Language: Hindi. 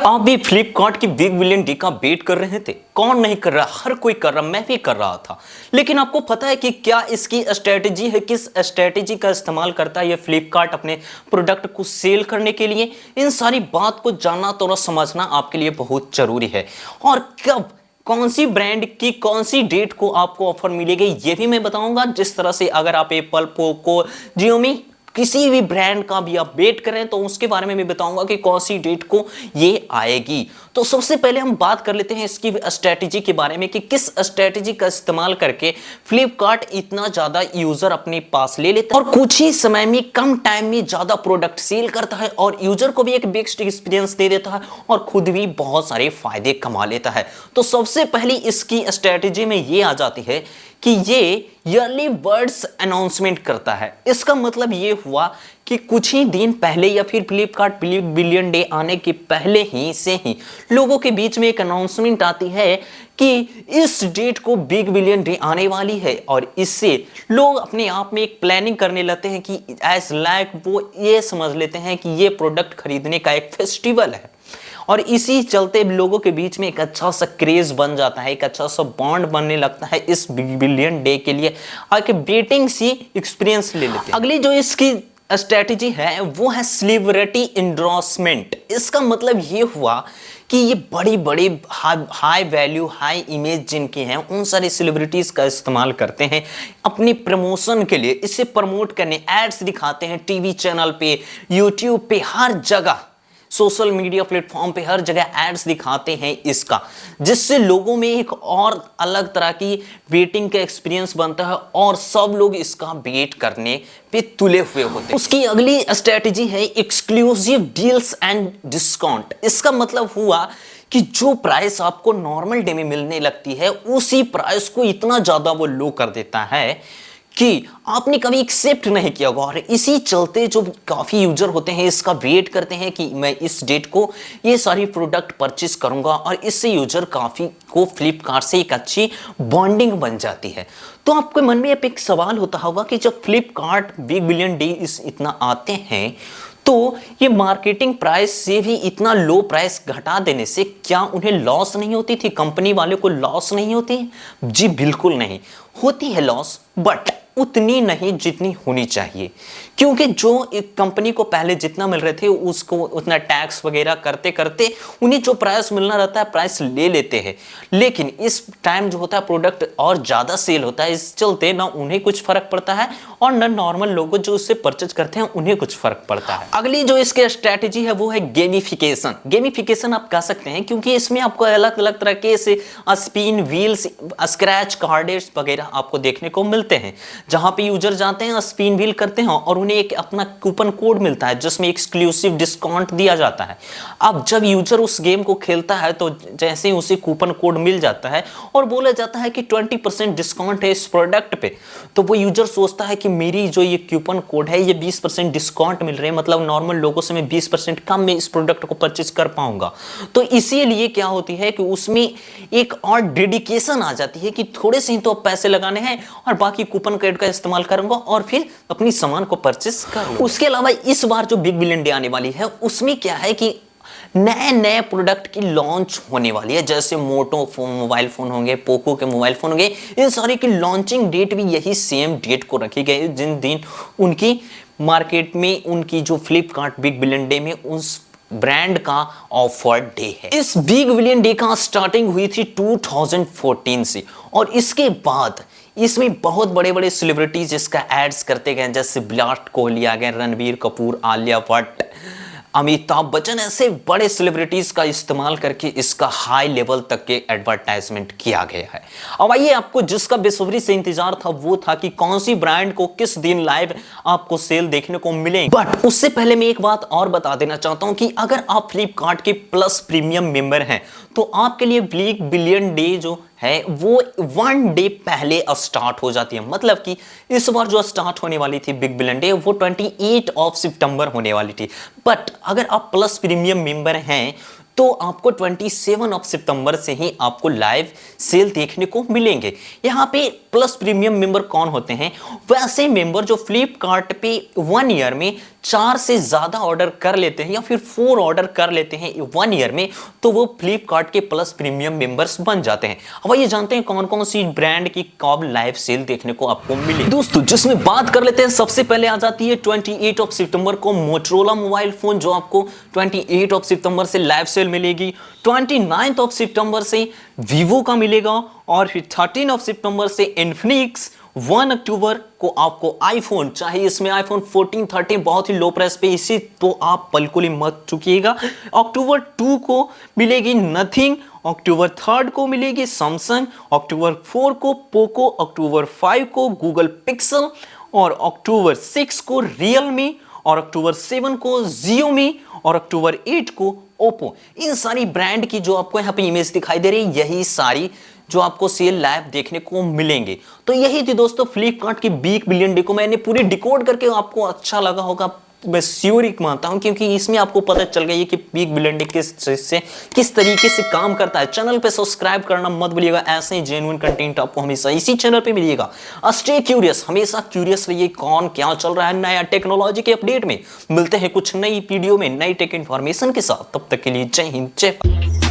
आप भी फ्लिपकार्ट की बिग बिलियन डे का वेट कर रहे थे? कौन नहीं कर रहा, हर कोई कर रहा, मैं भी कर रहा था। लेकिन आपको पता है कि क्या इसकी स्ट्रेटेजी है, किस स्ट्रेटेजी का इस्तेमाल करता है ये फ्लिपकार्ट अपने प्रोडक्ट को सेल करने के लिए? इन सारी बात को जानना थोड़ा समझना आपके लिए बहुत जरूरी है। और कब कौन सी ब्रांड की कौन सी डेट को आपको ऑफर मिलेगी ये भी मैं बताऊंगा। जिस तरह से अगर आप एप्पल, पोको, जियोमी किसी भी ब्रांड का भी आप वेट करें तो उसके बारे में भी बताऊंगा कि कौन सी डेट को ये आएगी। तो सबसे पहले हम बात कर लेते हैं इसकी स्ट्रेटेजी के बारे में कि किस स्ट्रेटेजी का इस्तेमाल करके फ्लिपकार्ट इतना ज्यादा यूजर अपने पास ले लेता है और कुछ ही समय में, कम टाइम में ज्यादा प्रोडक्ट सेल करता है और यूजर को भी एक बेस्ट एक्सपीरियंस दे देता है और खुद भी बहुत सारे फायदे कमा लेता है। तो सबसे पहले इसकी स्ट्रेटेजी में ये आ जाती है कि ये ईयरली वर्ड्स अनाउंसमेंट करता है। इसका मतलब ये हुआ कि कुछ ही दिन पहले या फिर फ्लिपकार्ट बिग बिलियन डे आने के पहले ही से ही लोगों के बीच में एक अनाउंसमेंट आती है कि इस डेट को बिग बिलियन डे आने वाली है और इससे लोग अपने आप में एक प्लानिंग करने लगते हैं कि एज लाइक वो ये समझ लेते हैं कि ये प्रोडक्ट खरीदने का एक फेस्टिवल है और इसी चलते लोगों के बीच में एक अच्छा सा क्रेज बन जाता है, एक अच्छा सा बॉन्ड बनने लगता है इस बिग बिलियन डे के लिए। आके बेटिंग सी एक्सपीरियंस ले लेते हैं। अगली जो इसकी स्ट्रेटेजी है वो है सेलिब्रिटी एंडोर्समेंट। इसका मतलब ये हुआ कि ये बड़ी बड़ी हाई वैल्यू, हाई इमेज जिनके हैं उन सारे सेलिब्रिटीज का इस्तेमाल करते हैं अपनी प्रमोशन के लिए। इसे प्रमोट करने एड्स दिखाते हैं टीवी चैनल पे, यूट्यूब पे, हर जगह सोशल मीडिया प्लेटफॉर्म पे हर जगह एड्स दिखाते हैं इसका, जिससे लोगों में एक और अलग तरह की वेटिंग का एक्सपीरियंस बनता है और सब लोग इसका वेट करने पे तुले हुए होते हैं। उसकी अगली स्ट्रेटेजी है एक्सक्लूसिव डील्स एंड डिस्काउंट। इसका मतलब हुआ कि जो प्राइस आपको नॉर्मल डे में मिलने लगती है उसी प्राइस को इतना ज्यादा वो लो कर देता है कि आपने कभी एक्सेप्ट नहीं किया होगा। और इसी चलते जो काफ़ी यूजर होते हैं इसका वेट करते हैं कि मैं इस डेट को ये सारी प्रोडक्ट परचेस करूंगा और इससे यूजर काफ़ी को फ्लिपकार्ट से एक अच्छी बॉन्डिंग बन जाती है। तो आपके मन में एक सवाल होता होगा कि जब फ्लिपकार्ट बिग बिलियन डे इतना आते हैं तो ये मार्केटिंग प्राइस से भी इतना लो प्राइस घटा देने से क्या उन्हें लॉस नहीं होती थी? कंपनी वाले को लॉस नहीं होती? जी बिल्कुल नहीं होती है लॉस, बट उतनी नहीं जितनी होनी चाहिए। क्योंकि जो एक कंपनी को पहले जितना मिल रहे थे उसको उतना टैक्स वगैरह करते करते उन्हें जो प्राइस मिलना रहता है प्राइस ले लेते हैं। लेकिन इस टाइम जो होता है प्रोडक्ट और ज़्यादा सेल होता है, इस चलते ना उन्हें कुछ फर्क पड़ता है और ना नॉर्मल लोगों जो उससे परचेज करते हैं उन्हें कुछ फर्क पड़ता है। अगली जो इसकी स्ट्रैटेजी है वो है गेमिफिकेशन। गेमिफिकेशन आप कह सकते हैं क्योंकि इसमें आपको अलग अलग तरह के से स्पिन व्हील्स, स्क्रैच कार्ड्स वगैरह आपको देखने को मिलते हैं, जहां पे यूजर जाते हैं, स्पिन व्हील करते हैं और उन्हें एक अपना कूपन कोड मिलता है जिसमें एक्सक्लूसिव डिस्काउंट दिया जाता है। अब जब यूजर उस गेम को खेलता है तो जैसे ही उसे कूपन कोड मिल जाता है और बोला जाता है कि 20% डिस्काउंट है इस प्रोडक्ट पे, तो वो यूजर सोचता है कि मेरी जो ये कूपन कोड है ये 20% डिस्काउंट मिल रहे हैं, मतलब नॉर्मल लोगों से मैं 20% कम में इस प्रोडक्ट को परचेज कर पाऊंगा। तो इसीलिए क्या होती है कि उसमें एक और डेडिकेशन आ जाती है कि थोड़े से ही तो पैसे लगाने हैं और बाकी कूपन कोड का इस्तेमाल करूंगा और फिर अपनी सामान को परचेस करूंगा। उसके अलावा इस बार जो बिग बिलियन डे आने वाली है उसमें क्या है कि नए नए प्रोडक्ट की लॉन्च होने वाली है, जैसे मोटो फोन मोबाइल फोन होंगे, पोको के मोबाइल फोन होंगे, इन सारे की लॉन्चिंग डेट भी यही सेम डेट को रखी गई है जिन दिन उनकी मार्केट में उनकी जो फ्लिपकार्ट बिग बिलियन डे में उस ब्रांड का ऑफर डे है। इस बिग बिलियन डे का स्टार्टिंग हुई थी 2014 से और इसके बाद इसमें बहुत बड़े बड़े सेलिब्रिटीज इसका एड्स करते गए, जैसे विराट कोहली आ गए, रणबीर कपूर, आलिया भट्ट, अमिताभ बच्चन, ऐसे बड़े सेलिब्रिटीज का इस्तेमाल करके इसका हाई लेवल तक के एडवर्टाइजमेंट किया गया है। अब आइए आपको जिसका बेसब्री से इंतजार था वो था कि कौन सी ब्रांड को किस दिन लाइव आपको सेल देखने को मिलेगी। बट उससे पहले मैं एक बात और बता देना चाहता हूं कि अगर आप फ्लिपकार्ट के प्लस प्रीमियम मेंबर हैं तो आपके लिए बिग बिलियन डे जो है वो 1 डे पहले स्टार्ट हो जाती है। मतलब कि इस बार जो स्टार्ट होने वाली थी बिग बिलियन डे वो 28 सितंबर होने वाली थी, बट अगर आप प्लस प्रीमियम मेंबर हैं तो आपको 27 सितंबर से ही आपको लाइव सेल देखने को मिलेंगे। यहाँ पे प्लस प्रीमियम मेंबर कौन होते हैं? वैसे मेंबर जो फ्लिपकार्ट पे 1 ईयर में 4 से ज्यादा ऑर्डर कर लेते हैं या फिर 4 ऑर्डर कर लेते हैं 1 ईयर में, तो वो फ्लिपकार्ट के प्लस प्रीमियम मेंबर्स बन जाते हैं। अब ये जानते हैं कौन कौन सी ब्रांड की कब लाइव सेल देखने को आपको मिले दोस्तों, जिसमें बात कर लेते हैं। सबसे पहले आ जाती है 28 सितंबर को मोटरोला मोबाइल फोन, जो आपको 28 सितंबर से लाइव सेल मिलेगी। 29 सितंबर से वीवो का मिलेगा, और फिर 13 सितंबर से इन्फिनिक्स। 1 अक्टूबर को आपको आईफोन, चाहे इसमें आईफोन 14, 13 बहुत ही लो प्राइस पे, इसी तो आप बिल्कुल ही मत चुकिएगा। अक्टूबर 2 को मिलेगी नथिंग, अक्टूबर 3 को मिलेगी सैमसंग, अक्टूबर 4 को पोको, अक्टूबर 5 को गूगल पिक्सल, और अक्टूबर 6 को रियलमी, और अक्टूबर 7 को Xiaomi, और अक्टूबर 8 को ओप्पो। इन सारी ब्रांड की जो आपको यहाँ पे इमेज दिखाई दे रही है, यही सारी जो आपको सेल लाइव देखने को मिलेंगे। तो यही थी दोस्तों फ्लिपकार्ट की बिग बिलियन डे को मैंने पूरी डिकोड करके, आपको अच्छा लगा होगा मैं श्योर ही मानता हूं, क्योंकि इसमें आपको पता चल गया कि बिग बिलियन डे किस तरीके से काम करता है। चैनल पे सब्सक्राइब करना मत भूलिएगा, ऐसे ही जेन्युइन कंटेंट आपको हमेशा इसी चैनल पे मिलेगा। स्टे क्यूरियस, हमेशा क्यूरियस रहिए कौन क्या चल रहा है नया टेक्नोलॉजी के अपडेट में। मिलते हैं कुछ नई वीडियो में नई टेक इंफॉर्मेशन के साथ, तब तक के लिए जय हिंद जय भारत।